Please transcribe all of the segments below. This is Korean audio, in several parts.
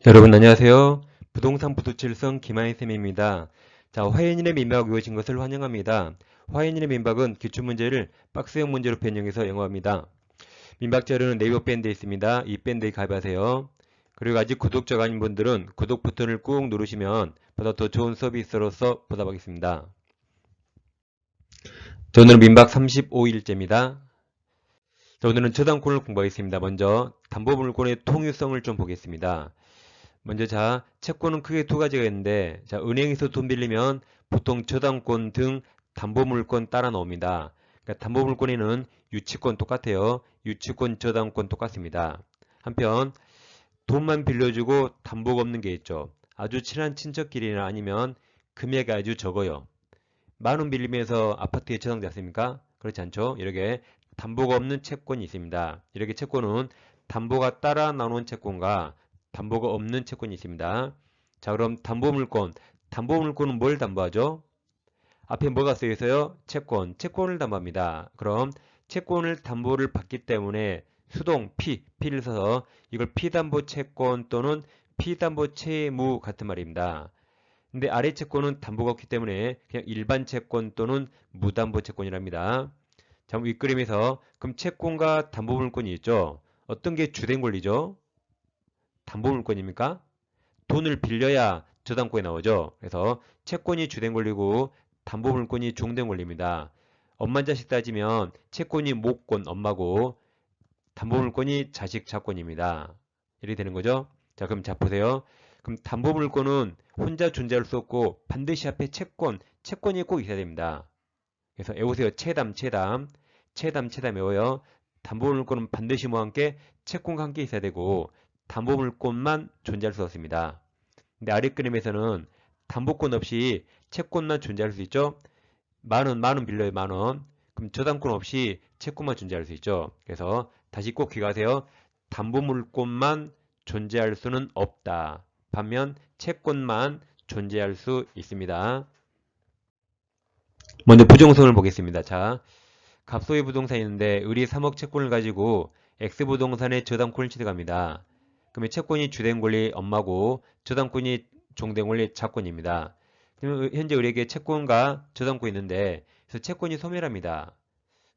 여러분 안녕하세요. 부동산 부두칠성 김하인쌤입니다. 자, 화해인의 민박이 오신 것을 환영합니다. 화해인의 민박은 기출문제를 박스형 문제로 변형해서 영어합니다. 민박 자료는 네이버 밴드에 있습니다. 이 밴드에 가입하세요. 그리고 아직 구독자가 아닌 분들은 구독 버튼을 꾹 누르시면 보다 더 좋은 서비스로서 보답하겠습니다. 자, 오늘은 민박 35일째입니다. 자, 오늘은 저당권을 공부하겠습니다. 먼저 담보물권의 통유성을 좀 보겠습니다. 먼저 자, 채권은 크게 두 가지가 있는데, 자, 은행에서 돈 빌리면 보통 저당권 등 담보물권 따라 나옵니다. 그러니까 담보물권에는 유치권 똑같아요. 유치권, 저당권 똑같습니다. 한편 돈만 빌려주고 담보가 없는 게 있죠. 아주 친한 친척끼리나 아니면 금액이 아주 적어요. 10,000원 빌리면서 아파트에 저당됐습니까? 그렇지 않죠? 이렇게 담보가 없는 채권이 있습니다. 이렇게 채권은 담보가 따라 나오는 채권과 담보가 없는 채권이 있습니다. 자, 그럼 담보물권. 담보물권은 뭘 담보하죠? 앞에 뭐가 쓰여 있어요? 채권. 채권을 담보합니다. 그럼 채권을 담보를 받기 때문에 수동 P를 써서 이걸 피담보 채권 또는 피담보 채무 같은 말입니다. 근데 아래 채권은 담보가 없기 때문에 그냥 일반 채권 또는 무담보 채권이랍니다. 자, 윗그림에서 그럼 채권과 담보물권이 있죠. 어떤 게 주된 권리죠? 담보물권입니까? 돈을 빌려야 저당권이 나오죠. 그래서 채권이 주된 권리고 담보물권이 종된 권리입니다. 엄마 자식 따지면 채권이 모권 엄마고 담보물권이 자식 자권입니다. 이렇게 되는 거죠. 자, 그럼 자 보세요. 그럼 담보물권은 혼자 존재할 수 없고 반드시 앞에 채권이 꼭 있어야 됩니다. 그래서 외우세요. 채담 외워요. 담보물권은 반드시 뭐와 함께 채권과 함께 있어야 되고 담보물권만 존재할 수 없습니다. 근데 아래 그림에서는 담보권 없이 채권만 존재할 수 있죠. 만원 빌려요, 만원. 그럼 저당권 없이 채권만 존재할 수 있죠. 그래서 다시 꼭 기억하세요. 담보물권만 존재할 수는 없다. 반면 채권만 존재할 수 있습니다. 먼저 부정성을 보겠습니다. 자, 갑소의 부동산이 있는데 을이 3억 채권을 가지고 X부동산에 저당권을 취득합니다. 그러면 채권이 주된 권리 엄마고 저당권이 종된 권리 자권입니다. 그러면 현재 을에게 채권과 저당권이 있는데 그래서 채권이 소멸합니다.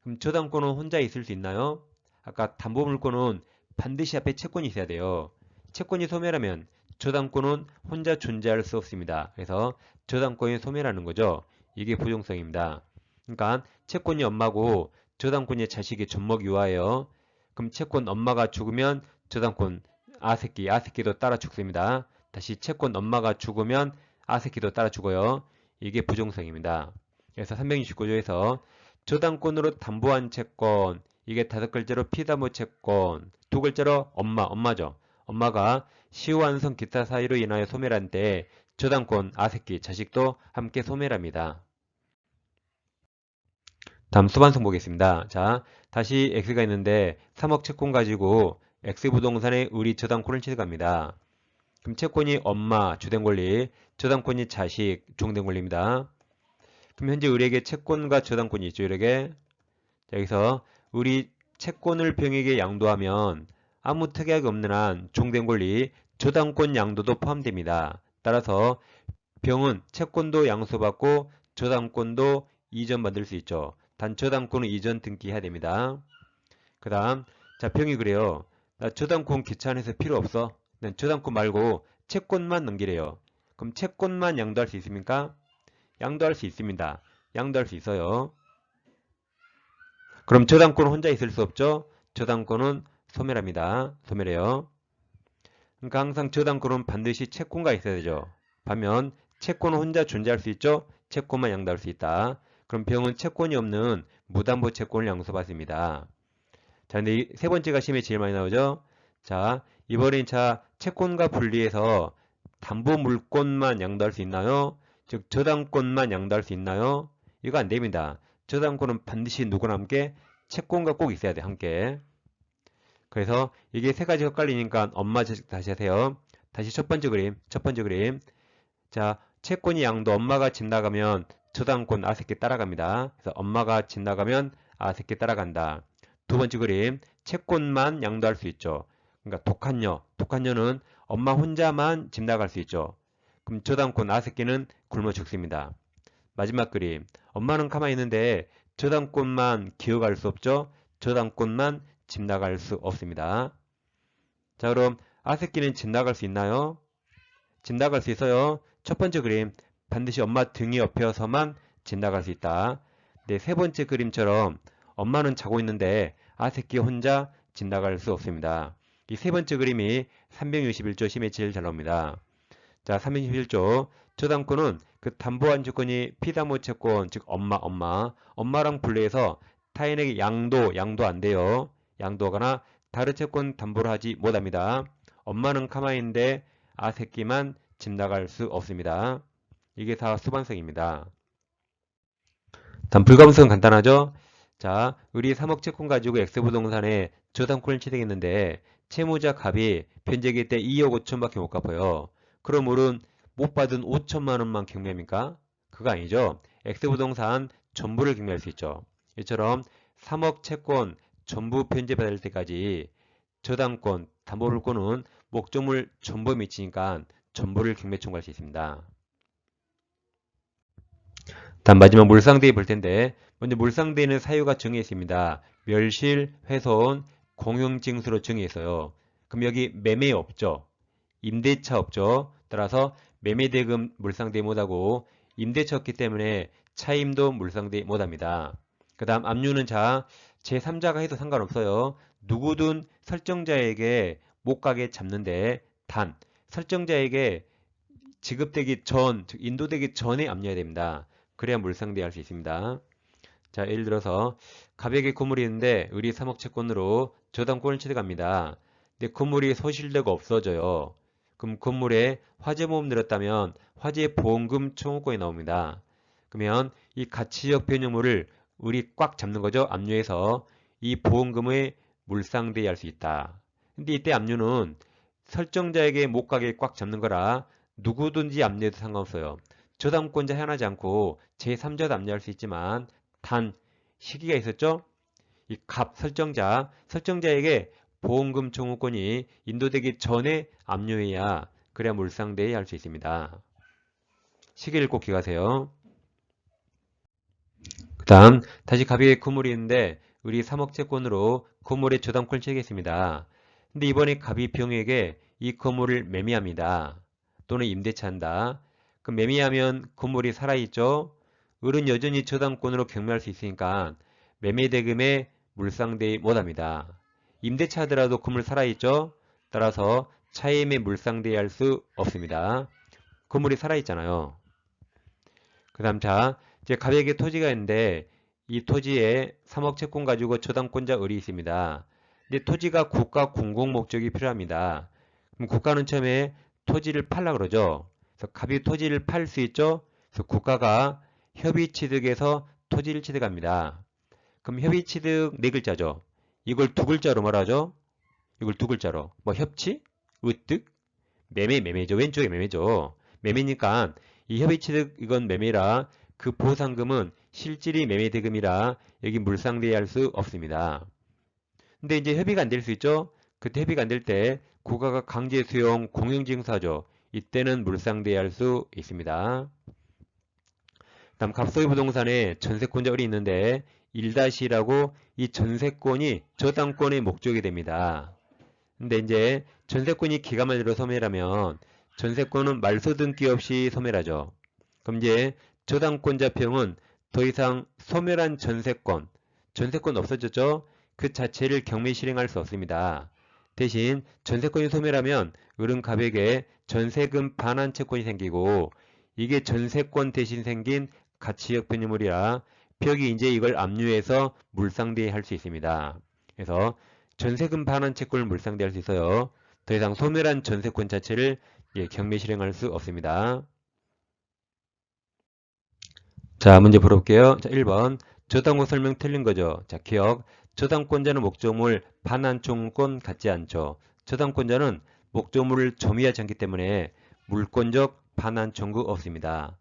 그럼 저당권은 혼자 있을 수 있나요? 아까 담보물권은 반드시 앞에 채권이 있어야 돼요. 채권이 소멸하면 저당권은 혼자 존재할 수 없습니다. 그래서 저당권이 소멸하는 거죠. 이게 부정성입니다. 그러니까 채권이 엄마고 저당권이 자식이 젖먹이 유아예요. 그럼 채권 엄마가 죽으면 저당권 아새끼도 따라 죽습니다. 다시 채권 엄마가 죽으면 아새끼도 따라 죽어요. 이게 부정성입니다. 그래서 369조에서 저당권으로 담보한 채권 이게 다섯 글자로 피담보 채권 두 글자로 엄마죠. 엄마가 시효완성 기타 사유로 인하여 소멸한 때 저당권 아새끼 자식도 함께 소멸합니다. 다음 수반성 보겠습니다. 자, 다시 X가 있는데 3억 채권 가지고 X부동산에 을이 저당권을 취득합니다. 그럼 채권이 엄마, 주된 권리, 저당권이 자식, 종된 권리입니다. 그럼 현재 을에게 채권과 저당권이 있죠. 을에게. 자, 여기서 을이 채권을 병에게 양도하면 아무 특약이 없는 한 종된 권리, 저당권 양도도 포함됩니다. 따라서 병은 채권도 양수받고 저당권도 이전받을 수 있죠. 단 저당권은 이전 등기해야 됩니다. 그 다음 자 병이 그래요. 나 저당권 귀찮아서 필요 없어. 난 저당권 말고 채권만 넘기래요. 그럼 채권만 양도할 수 있습니까? 양도할 수 있습니다. 양도할 수 있어요. 그럼 저당권은 혼자 있을 수 없죠? 저당권은 소멸합니다. 소멸해요. 그러니까 항상 저당권은 반드시 채권과 있어야 되죠. 반면 채권은 혼자 존재할 수 있죠? 채권만 양도할 수 있다. 그럼 병은 채권이 없는 무담보 채권을 양수받습니다. 자, 근데 이 세 번째가 시험에 제일 많이 나오죠? 자, 이번엔 자, 채권과 분리해서 담보 물권만 양도할 수 있나요? 즉, 저당권만 양도할 수 있나요? 이거 안 됩니다. 저당권은 반드시 누구나 함께 채권과 꼭 있어야 돼, 함께. 그래서 이게 세 가지 헷갈리니까 엄마 다시 하세요. 다시 첫 번째 그림. 자, 채권이 양도 엄마가 집 나가면 저당권 아새끼 따라갑니다. 그래서 엄마가 집 나가면 아새끼 따라간다. 두 번째 그림, 채권만 양도할 수 있죠. 그러니까 독한녀는 엄마 혼자만 집 나갈 수 있죠. 그럼 저당권 아새끼는 굶어 죽습니다. 마지막 그림. 엄마는 가만히 있는데 저당권만 기어갈 수 없죠. 저당권만 집 나갈 수 없습니다. 자, 그럼 아새끼는 집 나갈 수 있나요? 집 나갈 수 있어요. 첫 번째 그림. 반드시 엄마 등이 옆에서만 집 나갈 수 있다. 네, 세 번째 그림처럼 엄마는 자고 있는데 아새끼 혼자 집 나갈 수 없습니다. 이 세 번째 그림이 361조 심에 제일 잘 나옵니다. 자, 361조. 저당권은 그 담보한 조건이 피담보 채권, 즉 엄마랑 분리해서 타인에게 양도 안 돼요. 양도하거나 다른 채권 담보를 하지 못합니다. 엄마는 가만히 있는데 아새끼만 집 나갈 수 없습니다. 이게 다 수반성입니다. 다음 불가분성은 간단하죠? 자, 우리 3억 채권 가지고 X부동산에 저당권을 취득했는데 채무자 갑이 변제기 때 2억 5천밖에 못 갚아요. 그럼 우리는 못 받은 5천만 원만 경매합니까? 그거 아니죠. X부동산 전부를 경매할 수 있죠. 이처럼 3억 채권 전부 변제받을 때까지 저당권, 담보물권은 목적물 전부에 미치니까 전부를 경매 청구할 수 있습니다. 다음 마지막 물상대에 볼 텐데 먼저 물상대에는 사유가 정해 있습니다. 멸실, 훼손, 공용징수로 정해 있어요. 그럼 여기 매매 없죠. 임대차 없죠. 따라서 매매대금 물상대 못하고 임대차 없기 때문에 차임도 물상대 못합니다. 그 다음 압류는 자 제3자가 해도 상관없어요. 누구든 설정자에게 못 가게 잡는데 단 설정자에게 지급되기 전, 즉 인도되기 전에 압류해야 됩니다. 그래야 물상대할 수 있습니다. 자, 예를 들어서 갑에게 건물이 있는데 우리 3억 채권으로 저당권을 취득합니다. 근데 건물이 소실되고 없어져요. 그럼 건물에 화재보험 들었다면 화재보험금 청구권이 나옵니다. 그러면 이 가치적 변유물을 우리 꽉 잡는 거죠. 압류해서 이 보험금의 물상대할 수 있다. 근데 이때 압류는 설정자에게 못 가게 꽉 잡는 거라 누구든지 압류해도 상관없어요. 저당권자 해하지 않고 제3자도 압류할 수 있지만 단 시기가 있었죠. 이 갑 설정자에게 보험금 청구권이 인도되기 전에 압류해야 그래야 물상대에 할 수 있습니다. 시기를 꼭 기억하세요. 그 다음 다시 갑에게 건물이 있는데 우리 3억 채권으로 건물에 저당권을 취득했습니다. 근데 이번에 갑이 병에게 이 건물을 매매합니다. 또는 임대차한다. 그럼 매매하면 건물이 살아있죠. 을은 여전히 저당권으로 경매할 수 있으니까 매매대금에 물상대 못합니다. 임대차 하더라도 건물 살아있죠. 따라서 차임에 물상대할 수 없습니다. 건물이 살아있잖아요. 그 다음 자 이제 갑에게 토지가 있는데 이 토지에 3억 채권 가지고 저당권자 을이 있습니다. 근데 토지가 국가 공공 목적이 필요합니다. 그럼 국가는 처음에 토지를 팔라 그러죠. 그래서 갑이 토지를 팔 수 있죠. 그래서 국가가 협의 취득해서 토지를 취득합니다. 그럼 협의 취득 네 글자죠. 이걸 두 글자로 뭐라 하죠? 이걸 두 글자로 뭐 협치, 으뜩, 매매죠. 왼쪽에 매매죠. 매매니까 이 협의 취득 이건 매매라 그 보상금은 실질이 매매대금이라 여기 물상대할 수 없습니다. 근데 이제 협의가 안 될 수 있죠. 그때 협의가 안 될 때 국가가 강제 수용 공용징수하죠. 이때는 물상대할 수 있습니다. 다음 갑소유 부동산에 전세권자 을이 있는데 1-1라고 이 전세권이 저당권의 목적이 됩니다. 근데 이제 전세권이 기간만으로 소멸하면 전세권은 말소등기 없이 소멸하죠. 그럼 이제 저당권자 평은 더 이상 소멸한 전세권 없어졌죠? 그 자체를 경매 실행할 수 없습니다. 대신 전세권이 소멸하면 을은 갑에게 전세금 반환 채권이 생기고 이게 전세권 대신 생긴 가치적 변유물이라 벽이 이제 이걸 압류해서 물상대할 수 있습니다. 그래서 전세금 반환 채권을 물상대할 수 있어요. 더 이상 소멸한 전세권 자체를 경매 실행할 수 없습니다. 자, 문제 풀어볼게요. 자, 1번. 저당권 설명 틀린 거죠. 자, 기억. 저당권자는 목적물 반환 청구권 갖지 않죠. 저당권자는 목적물을 점유하지 않기 때문에 물권적 반환 청구 없습니다.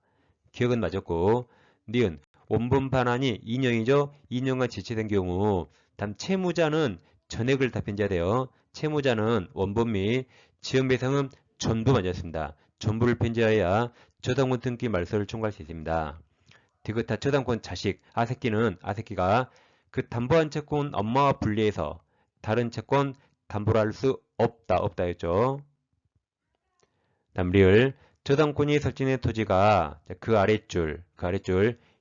기억은 맞았고, 니은 원본 반환이 2년이죠. 2년간 지체된 경우, 다음 채무자는 전액을 다 변제해야 돼요. 채무자는 원본 및 지연배상은 전부 맞았습니다. 전부를 변제해야 저당권 등기 말소를 청구할 수 있습니다. 디귿타 저당권 자식 아새끼가 그 담보한 채권 엄마와 분리해서 다른 채권 담보를 할 수 없다 했죠. 다음 리을 저당권이 설정된 토지가 그 아랫줄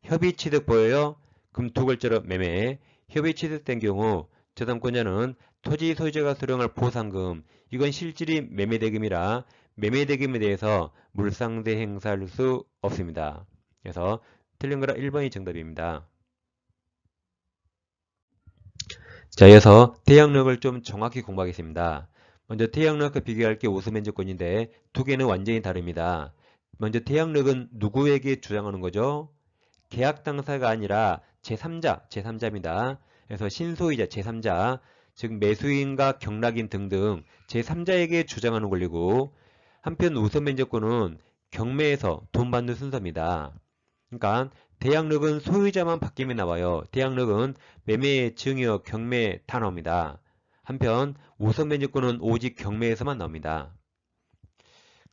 협의 취득 보여요. 그럼 두 글자로 매매 협의 취득된 경우 저당권자는 토지 소유자가 수령할 보상금 이건 실질이 매매대금이라 매매대금에 대해서 물상대 행사할 수 없습니다. 그래서 틀린 거라 1번이 정답입니다. 자, 이어서 대항력을 좀 정확히 공부하겠습니다. 먼저 대항력과 비교할 게 우수면적권인데 두 개는 완전히 다릅니다. 먼저 대항력은 누구에게 주장하는 거죠? 계약 당사가 아니라 제3자입니다. 그래서 신소유자 제3자, 즉 매수인과 경락인 등등 제3자에게 주장하는 권리고 한편 우선면적권은 경매에서 돈 받는 순서입니다. 그러니까 대항력은 소유자만 바뀌면 나와요. 대항력은 매매의 증여, 경매 다 나옵니다. 한편 우선면적권은 오직 경매에서만 나옵니다.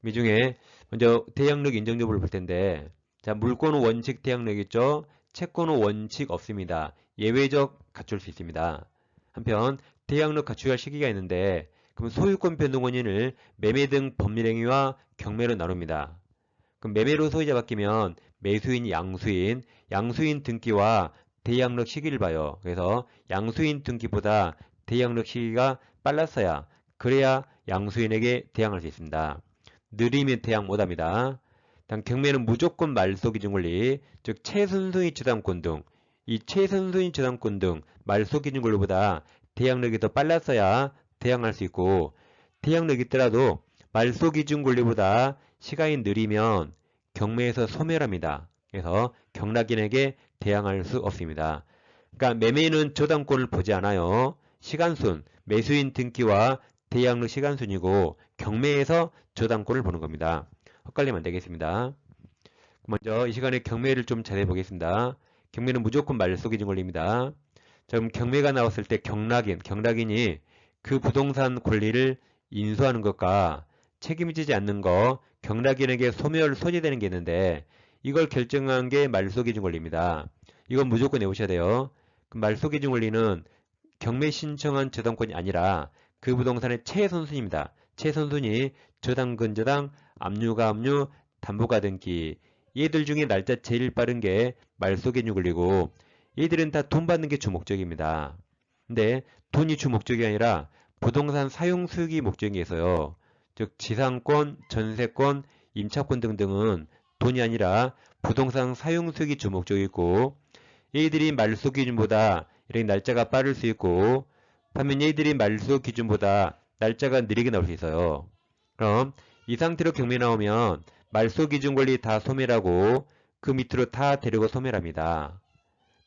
이 중에 먼저 대항력 인정 여부를 볼 텐데 자, 물권은 원칙 대항력 있죠? 채권은 원칙 없습니다. 예외적 갖출 수 있습니다. 한편 대항력 갖춰야 할 시기가 있는데 그럼 소유권 변동 원인을 매매 등 법률행위와 경매로 나눕니다. 그럼 매매로 소유자 바뀌면 매수인, 양수인 등기와 대항력 시기를 봐요. 그래서 양수인 등기보다 대항력 시기가 빨랐어야 그래야 양수인에게 대항할 수 있습니다. 느리면 대항 못합니다. 다음 경매는 무조건 말소 기준 권리, 즉 최선수인 저당권 등 이 최선수인 저당권 등 말소 기준 권리보다 대항력이 더 빨랐어야 대항할 수 있고 대항력이 있더라도 말소 기준 권리보다 시간이 느리면 경매에서 소멸합니다. 그래서 경락인에게 대항할 수 없습니다. 그러니까 매매인은 저당권을 보지 않아요. 시간순, 매수인 등기와 대항력 시간순이고 경매에서 저당권을 보는 겁니다. 헛갈리면 안 되겠습니다. 먼저 이 시간에 경매를 좀 자세히 보겠습니다. 경매는 무조건 말소 기준 권리입니다. 자, 그럼 경매가 나왔을 때 경락인이 그 부동산 권리를 인수하는 것과 책임지지 않는 거 경락인에게 소지되는 게 있는데 이걸 결정한 게 말소 기준 권리입니다. 이건 무조건 외우셔야 돼요. 그 말소 기준 권리는 경매 신청한 저당권이 아니라 그 부동산의 최선순입니다. 최선순위 저당 근저당 압류가 압류 담보가 등기 얘들 중에 날짜 제일 빠른 게 말소 기준 권리고 얘들은 다 돈 받는 게 주 목적입니다. 근데 돈이 주 목적이 아니라 부동산 사용 수익이 목적이 있어요. 즉 지상권, 전세권, 임차권 등등은 돈이 아니라 부동산 사용 수익이 주 목적이고 얘들이 말소 기준보다 이렇게 날짜가 빠를 수 있고 반면 얘들이 말소 기준보다 날짜가 느리게 나올 수 있어요. 그럼 이 상태로 경매 나오면 말소 기준 권리 다 소멸하고 그 밑으로 다 데리고 소멸합니다.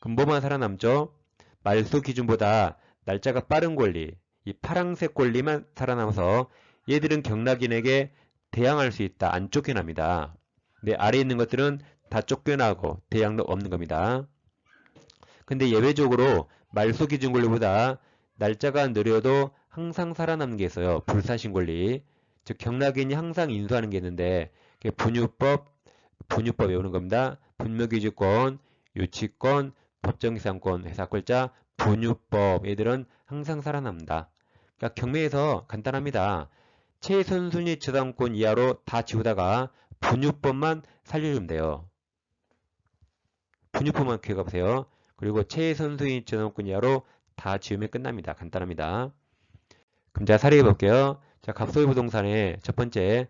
그럼 뭐만 살아남죠? 말소 기준보다 날짜가 빠른 권리, 이 파란색 권리만 살아남아서 얘들은 경락인에게 대항할 수 있다. 안 쫓겨납니다. 근데 아래에 있는 것들은 다 쫓겨나고 대항력 없는 겁니다. 근데 예외적으로 말소 기준 권리보다 날짜가 느려도 항상 살아남는 게 있어요. 불사신 권리. 즉 경락인이 항상 인수하는 게 있는데 분유법 외우는 겁니다. 분묘기지권, 유치권, 법정기상권, 회사권자, 분유법 얘들은 항상 살아납니다. 그러니까 경매에서 간단합니다. 최선순위 저당권 이하로 다 지우다가 분유법만 살려주면 돼요. 분유법만 기억해보세요. 그리고 최선순위 저당권 이하로 다 지우면 끝납니다. 간단합니다. 그럼 제가 사례해 볼게요. 자, 갑소유 부동산에 첫 번째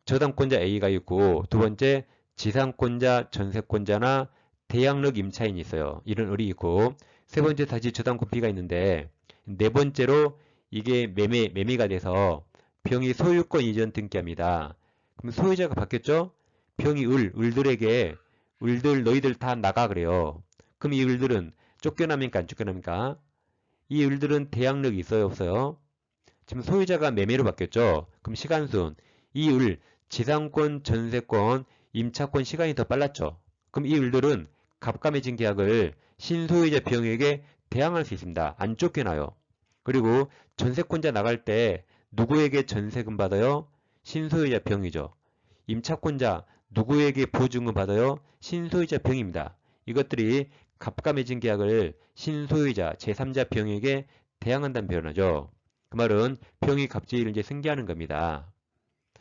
저당권자 A가 있고 두 번째 지상권자, 전세권자나 대항력 임차인이 있어요. 이런 을이 있고 세 번째 다시 저당권 B가 있는데 네 번째로 이게 매매가 돼서 병이 소유권 이전 등기합니다. 그럼 소유자가 바뀌었죠? 병이 을들에게 너희들 다 나가 그래요. 그럼 이 을들은 쫓겨납니까? 안 쫓겨납니까? 이 을들은 대항력이 있어요? 없어요? 지금 소유자가 매매로 바뀌었죠? 그럼 시간순 이 을 지상권, 전세권, 임차권 시간이 더 빨랐죠? 그럼 이 을들은 갑감해진 계약을 신소유자 병에게 대항할 수 있습니다. 안 쫓겨나요. 그리고 전세권자 나갈 때 누구에게 전세금 받아요? 신소유자 병이죠. 임차권자 누구에게 보증금 받아요? 신소유자 병입니다. 이것들이 갑감해진 계약을 신소유자 제3자 병에게 대항한다는 표현하죠. 그 말은 병이 갑질을 이제 승계하는 겁니다.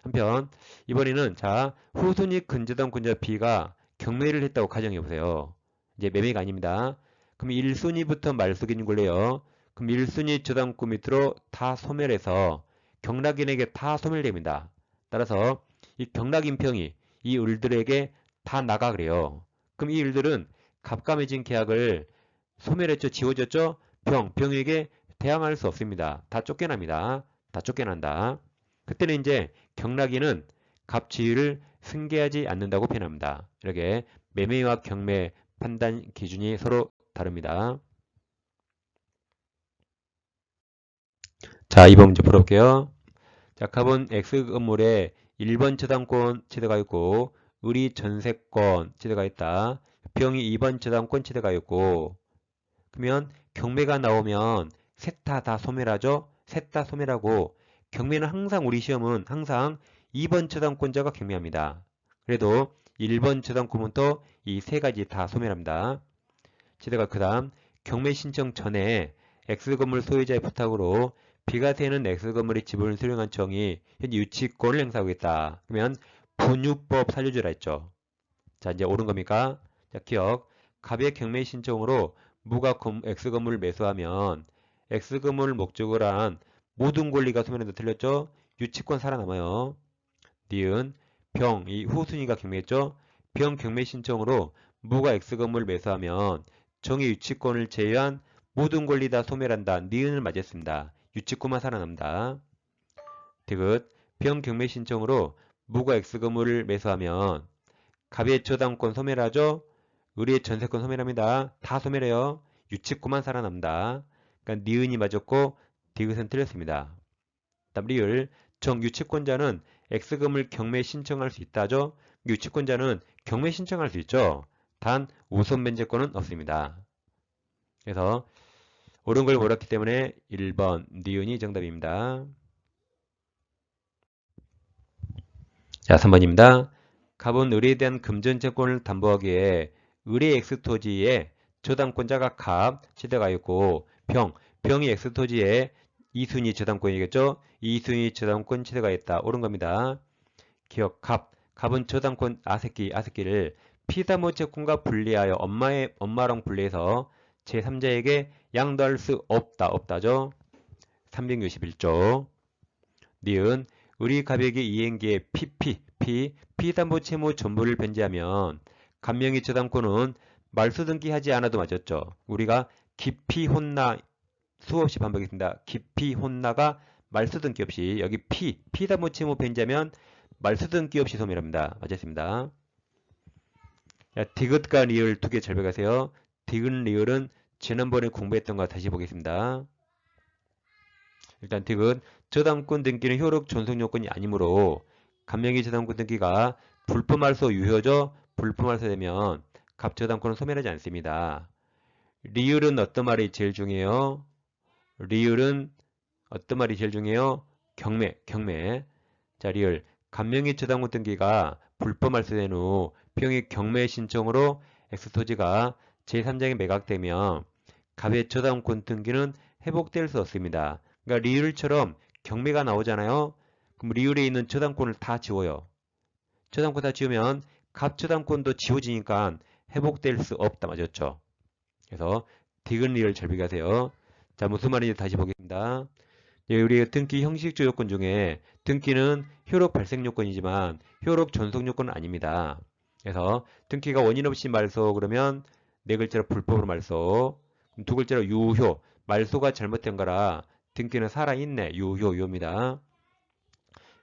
한편 이번에는 자 후순위 근저당권자 B가 경매를 했다고 가정해 보세요. 이제 매매가 아닙니다. 그럼 1순위부터 말소기준 걸래요. 그럼 1순위 저당권 밑으로 다 소멸해서 경락인에게 다 소멸됩니다. 따라서 이 경락인 평이 이 을들에게 다 나가 그래요. 그럼 이 을들은 갑감해진 계약을 소멸했죠. 지워졌죠. 병에게 대항할 수 없습니다. 다 쫓겨납니다. 다 쫓겨난다. 그때는 이제 경락인은 갑지위를 승계하지 않는다고 표현합니다. 이렇게 매매와 경매 판단 기준이 서로 다릅니다. 자, 2번 문제 풀어볼게요. 자, 갑은 X 건물에 1번 저당권 치대가 있고 을이 전세권 치대가 있다. 병이 2번 저당권 치대가 있고 그러면 경매가 나오면 셋 다 소멸하죠. 셋 다 소멸하고 경매는 항상 우리 시험은 항상 2번 저당권자가 경매합니다. 그래도 1번 저당권부터 이 세 가지 다 소멸합니다. 치대가 그 다음 경매 신청 전에 X건물 소유자의 부탁으로 B가 되는 X건물의 지분을 수령한 청이 현재 유치권을 행사하고 있다. 그러면 분유법 살려주라 했죠. 자, 이제 옳은 겁니까? 자, 기억. 갑의 경매 신청으로 무가 X건물을 매수하면 X건물을 목적으로 한 모든 권리가 소멸한다. 틀렸죠? 유치권 살아남아요. 니은 병, 이 후순위가 경매했죠? 병 경매 신청으로 무가 X건물을 매수하면 정의 유치권을 제외한 모든 권리 다 소멸한다. 니은을 맞았습니다. 유치권만 살아남다. 디귿 병 경매 신청으로 무가 X건물을 매수하면 갑의 저당권 소멸하죠? 을의 전세권 소멸합니다. 다 소멸해요. 유치권만 살아남다. 그러니까 니은이 맞았고 디귿은 틀렸습니다. 다음 리을 정유치권자는 X금을 경매 신청할 수 있다죠? 유치권자는 경매 신청할 수 있죠. 단 우선 면제권은 없습니다. 그래서 옳은 걸 몰았기 때문에 1번 니은이 정답입니다. 자, 3번입니다. 갑은 을에 대한 금전채권을 담보하기에 을의 X토지에 저당권자가 갑, 치대가 있고 병이 X토지에 2순위 저당권이겠죠? 2순위 저당권 치대가 있다. 옳은 겁니다. 기억 갑은 저당권 아새끼를 피사모 채권과 분리하여 엄마랑 분리해서 제3자에게 양도할 수 없다죠? 361조. 니은 을이 갑에게 이행기에 피담보 채무 전부를 변제하면 갑명의 저당권은 말소 등기하지 않아도 맞았죠. 우리가 깊이 혼나 수없이 반복했습니다. 깊이 혼나가 말소 등기 없이 여기 피담보 채무 변제하면 말소 등기 없이 소멸합니다. 맞았습니다. 디귿과 리을 두 개 절벽하세요. 디귿 리을은 지난번에 공부했던 거 다시 보겠습니다. 일단 디귿 저당권 등기는 효력 존속 요건이 아니므로 갑명의 저당권 등기가 불법말소 유효죠. 불법말소 되면 갑저당권은 소멸하지 않습니다. 리을은 어떤 말이 제일 중요해요? 리을은 어떤 말이 제일 중요해요? 경매. 자, 리을 갑명의 저당권 등기가 불법말소된 후 병의 경매 신청으로 X토지가 제3자에게 매각되면 갑의 저당권 등기는 회복될 수 없습니다. 그러니까 리을처럼 경매가 나오잖아요. 그럼 리을에 있는 저당권을 다 지워요. 저당권 다 지우면 갑 저당권도 지워지니까 회복될 수 없다. 맞았죠? 그래서 디귿 리을 잘 비교하세요. 자, 무슨 말인지 다시 보겠습니다. 우리 등기 형식적 요건 중에 등기는 효력 발생 요건이지만 효력 존속 요건은 아닙니다. 그래서 등기가 원인 없이 말소 그러면 네 글자로 불법으로 말소, 두 글자로 유효, 말소가 잘못된 거라 등기는 살아있네. 유효입니다.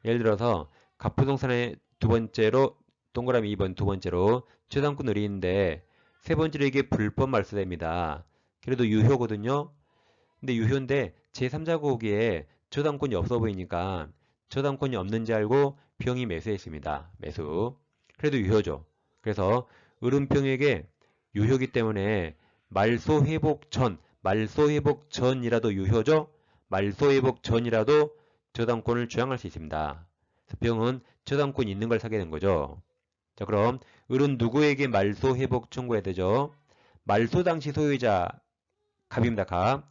예를 들어서 갑부동산의 두 번째로 동그라미 2번 두 번째로 저당권 을이 있는데 세 번째로 이게 불법 말소됩니다. 그래도 유효거든요. 근데 유효인데 제3자 고기에 저당권이 없어 보이니까 저당권이 없는지 알고 병이 매수했습니다. 매수. 그래도 유효죠. 그래서 을은병에게 유효기 때문에 말소 회복 전이라도 유효죠. 말소 회복 전이라도 저당권을 주장할 수 있습니다. 병은 저당권이 있는 걸 사게 된 거죠. 자, 그럼 을은 누구에게 말소 회복 청구해야 되죠? 말소 당시 소유자 갑입니다. 갑.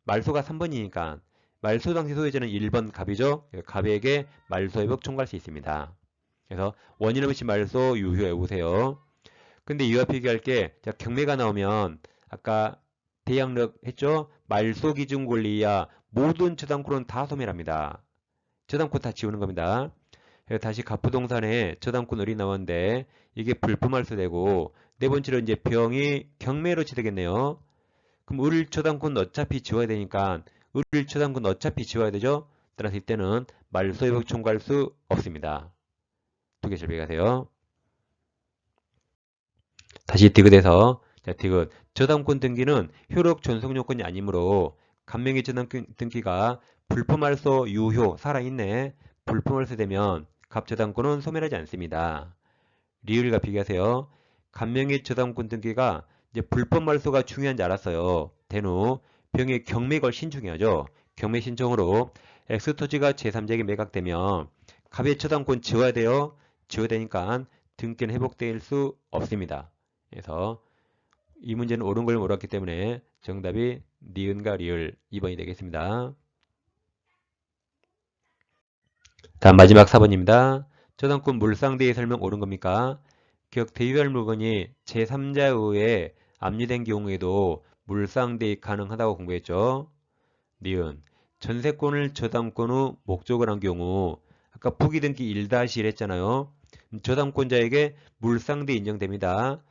말소가 3번이니까 말소 당시 소유자는 1번 갑이죠. 갑에게 말소 회복 청구할 수 있습니다. 그래서 원인 없이 말소 유효 외우세요. 근데 이와 비교할 게 경매가 나오면 아까 대양력 했죠? 말소 기준 권리야 모든 저당권은 다 소멸합니다. 저당권 다 지우는 겁니다. 다시 갑부동산에 저당권 을이 나오는데 이게 불품말소되고 네 번째로 이제 병이 경매로 치되겠네요. 그럼 을 저당권 어차피 지워야 되니까 을 저당권 어차피 지워야 되죠. 따라서 이때는 말소 회복 청구할 수 없습니다. 두 개 설명하세요. 다시 디귿에서 자, 디귿 저당권 등기는 효력 존속 요건이 아니므로 감명의 저당권 등기가 불품말소 유효 살아있네. 불품말소 되면 갑저당권은 소멸하지 않습니다. 리을과 비교하세요. 감명의 저당권 등기가 이제 불법말소가 중요한지 알았어요. 된후 병의 경매 걸 신중해야죠. 경매 신청으로 X토지가 제3자에게 매각되면 갑의 저당권 지워야 돼요. 지워야 되니까 등기는 회복될 수 없습니다. 그래서 이 문제는 옳은 걸 몰았기 때문에 정답이 니은과 리을 2번이 되겠습니다. 다음 마지막 4번입니다. 저당권 물상대의 설명 옳은 겁니까? 격 대유할 물건이 제3자에 의해 압류된 경우에도 물상대입 가능하다고 공부했죠. 니은 전세권을 저당권 후 목적을 한 경우 아까 부기등기 1-1 했잖아요. 저당권자에게 물상대 인정됩니다.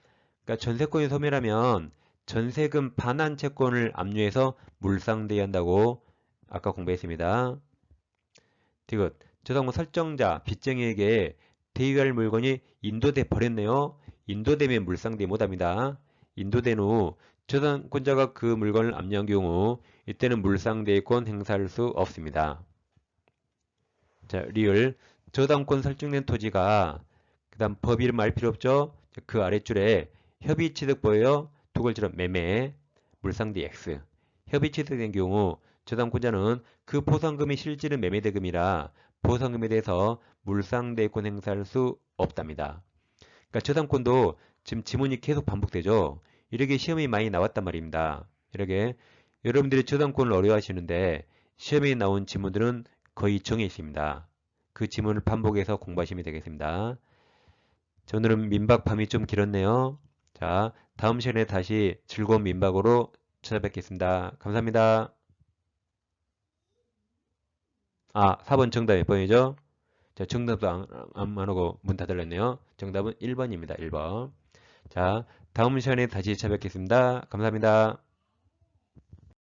그러니까 전세권이 소멸하면 전세금 반환 채권을 압류해서 물상대한다고 아까 공부했습니다. 디귿 저당권 설정자 빚쟁이에게 대유할 물건이 인도돼 버렸네요. 인도되면 물상대 못합니다. 인도된 후 저당권자가 그 물건을 압류한 경우 이때는 물상대권 행사할 수 없습니다. 자, 리을 저당권 설정된 토지가 그 다음 법 이름 알 필요 없죠? 그 아랫줄에 협의 취득 보여요? 두 글자로 매매 물상대 X 협의 취득된 경우 저당권자는 그 보상금이 실질은 매매대금이라 보상금에 대해서 물상대권 행사할 수 없답니다. 그러니까 저당권도 지금 지문이 계속 반복되죠. 이렇게 시험이 많이 나왔단 말입니다. 이렇게 여러분들이 저당권을 어려워하시는데 시험에 나온 지문들은 거의 정해 있습니다. 그 지문을 반복해서 공부하시면 되겠습니다. 자, 오늘은 민박 밤이 좀 길었네요. 자, 다음 시간에 다시 즐거운 민박으로 찾아뵙겠습니다. 감사합니다. 4번 정답 몇 번이죠? 자, 정답도 안 하고 문 닫을랬네요. 정답은 1번입니다. 1번. 자, 다음 시간에 다시 찾아뵙겠습니다. 감사합니다.